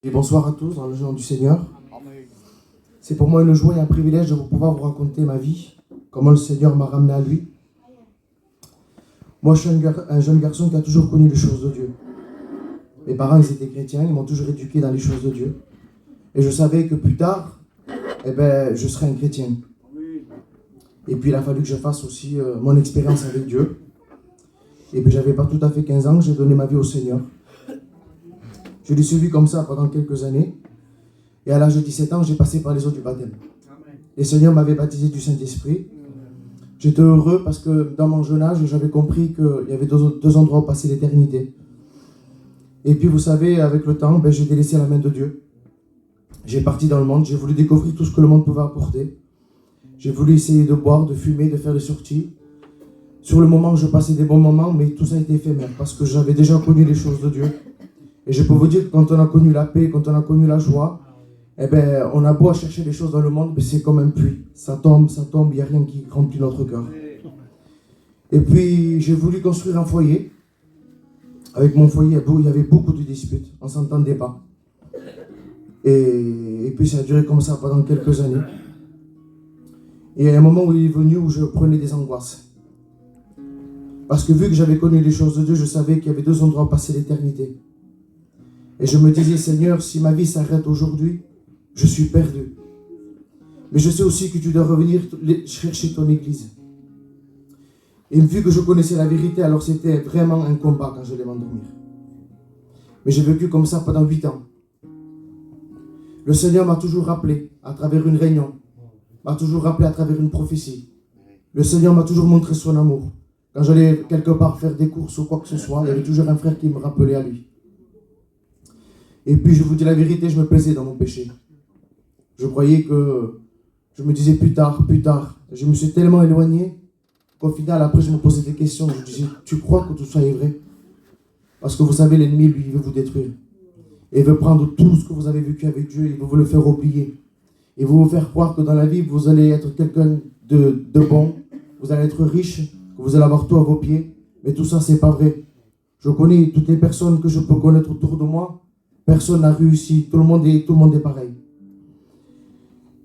Et bonsoir à tous dans le nom du Seigneur. C'est pour moi une joie et un privilège de pouvoir vous raconter ma vie, comment le Seigneur m'a ramené à lui. Moi, je suis un jeune garçon qui a toujours connu les choses de Dieu. Mes parents, ils étaient chrétiens, ils m'ont toujours éduqué dans les choses de Dieu. Et je savais que plus tard, je serais un chrétien. Et puis, il a fallu que je fasse aussi mon expérience avec Dieu. Et puis, j'avais pas tout à fait 15 ans, j'ai donné ma vie au Seigneur. Je l'ai suivi comme ça pendant quelques années. Et à l'âge de 17 ans, j'ai passé par les eaux du baptême. Le Seigneur m'avait baptisé du Saint-Esprit. J'étais heureux parce que dans mon jeune âge, j'avais compris qu'il y avait deux endroits où passer l'éternité. Et puis vous savez, avec le temps, j'ai délaissé la main de Dieu. J'ai parti dans le monde, j'ai voulu découvrir tout ce que le monde pouvait apporter. J'ai voulu essayer de boire, de fumer, de faire des sorties. Sur le moment, je passais des bons moments, mais tout ça a été éphémère parce que j'avais déjà connu les choses de Dieu. Et je peux vous dire que quand on a connu la paix, quand on a connu la joie, on a beau à chercher des choses dans le monde, mais c'est comme un puits. Ça tombe, il n'y a rien qui remplit notre cœur. Et puis, j'ai voulu construire un foyer. Avec mon foyer, il y avait beaucoup de disputes. On ne s'entendait pas. Et puis, ça a duré comme ça pendant quelques années. Et il y a un moment où il est venu où je prenais des angoisses. Parce que vu que j'avais connu les choses de Dieu, je savais qu'il y avait deux endroits où passer l'éternité. Et je me disais, Seigneur, si ma vie s'arrête aujourd'hui, je suis perdu. Mais je sais aussi que tu dois revenir chercher ton église. Et vu que je connaissais la vérité, alors c'était vraiment un combat quand je allais m'endormir. Mais j'ai vécu comme ça pendant 8 ans. Le Seigneur m'a toujours rappelé à travers une réunion, m'a toujours rappelé à travers une prophétie. Le Seigneur m'a toujours montré son amour. Quand j'allais quelque part faire des courses ou quoi que ce soit, il y avait toujours un frère qui me rappelait à lui. Et puis je vous dis la vérité, je me plaisais dans mon péché. Je croyais que, je me disais plus tard. Je me suis tellement éloigné qu'au final, après je me posais des questions. Je disais, tu crois que tout ça est vrai? Parce que vous savez, l'ennemi, lui, il veut vous détruire. Et il veut prendre tout ce que vous avez vécu avec Dieu, il veut vous le faire oublier. Il veut vous faire croire que dans la vie, vous allez être quelqu'un de bon, vous allez être riche, que vous allez avoir tout à vos pieds. Mais tout ça, c'est pas vrai. Je connais toutes les personnes que je peux connaître autour de moi. Personne n'a réussi, tout le monde est pareil.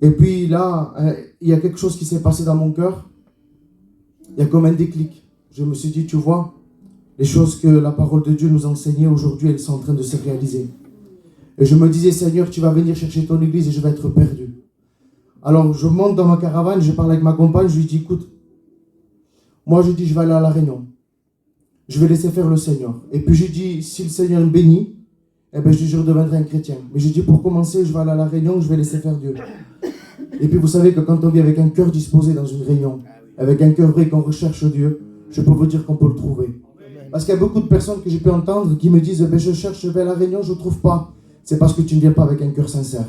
Et puis là, il y a quelque chose qui s'est passé dans mon cœur. Il y a comme un déclic. Je me suis dit, tu vois, les choses que la parole de Dieu nous enseignait aujourd'hui, elles sont en train de se réaliser. Et je me disais, Seigneur, tu vas venir chercher ton église et je vais être perdu. Alors je monte dans ma caravane, je parle avec ma compagne, je lui dis, écoute, moi je dis, je vais aller à la Réunion. Je vais laisser faire le Seigneur. Et puis je dis, si le Seigneur me bénit, je dis, je redeviendrai un chrétien. Mais je dis, pour commencer, je vais aller à la Réunion, je vais laisser faire Dieu. Et puis vous savez que quand on vit avec un cœur disposé dans une réunion, avec un cœur vrai qu'on recherche Dieu, je peux vous dire qu'on peut le trouver. Parce qu'il y a beaucoup de personnes que j'ai pu entendre qui me disent, je cherche, je vais à la Réunion, je ne trouve pas. C'est parce que tu ne viens pas avec un cœur sincère.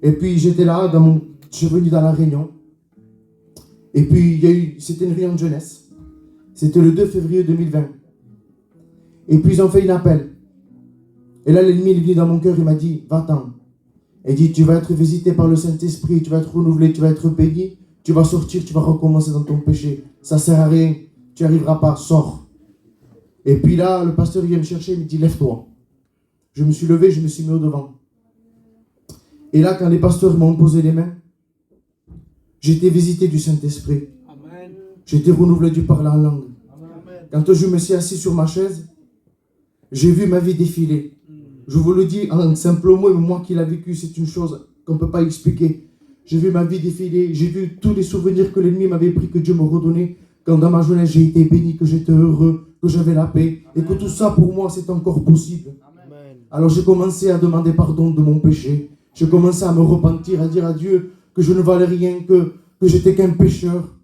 Et puis j'étais là, je suis venu dans la Réunion. Et puis c'était une réunion de jeunesse. C'était le 2 février 2020. Et puis ils ont fait un appel. Et là, l'ennemi est venu dans mon cœur, il m'a dit, va-t'en. Il dit, tu vas être visité par le Saint-Esprit, tu vas être renouvelé, tu vas être béni, tu vas sortir, tu vas recommencer dans ton péché. Ça ne sert à rien, tu n'y arriveras pas, sors. Et puis là, le pasteur vient me chercher, il me dit, lève-toi. Je me suis levé, je me suis mis au devant. Et là, quand les pasteurs m'ont posé les mains, j'ai été visité du Saint-Esprit. J'ai été renouvelé du parler en langue. Quand je me suis assis sur ma chaise, j'ai vu ma vie défiler. Je vous le dis en simple mot, mais moi qui l'ai vécu, c'est une chose qu'on ne peut pas expliquer. J'ai vu ma vie défiler, j'ai vu tous les souvenirs que l'ennemi m'avait pris, que Dieu me redonnait. Quand dans ma jeunesse, j'ai été béni, que j'étais heureux, que j'avais la paix, et que tout ça, pour moi, c'est encore possible. Alors j'ai commencé à demander pardon de mon péché. J'ai commencé à me repentir, à dire à Dieu que je ne valais rien, que j'étais qu'un pécheur.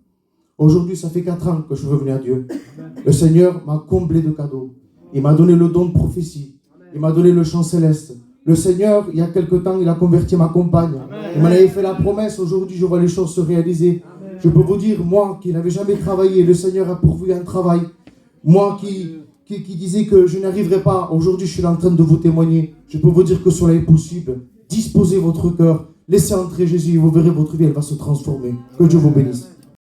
Aujourd'hui, ça fait 4 ans que je suis revenu à Dieu. Le Seigneur m'a comblé de cadeaux. Il m'a donné le don de prophétie. Il m'a donné le chant céleste. Le Seigneur, il y a quelque temps, il a converti ma compagne. Il m'en avait fait la promesse. Aujourd'hui, je vois les choses se réaliser. Je peux vous dire, moi qui n'avais jamais travaillé, le Seigneur a pourvu un travail. Moi qui disais que je n'arriverais pas, aujourd'hui, je suis en train de vous témoigner. Je peux vous dire que cela est possible. Disposez votre cœur. Laissez entrer Jésus et vous verrez votre vie, elle va se transformer. Que Dieu vous bénisse.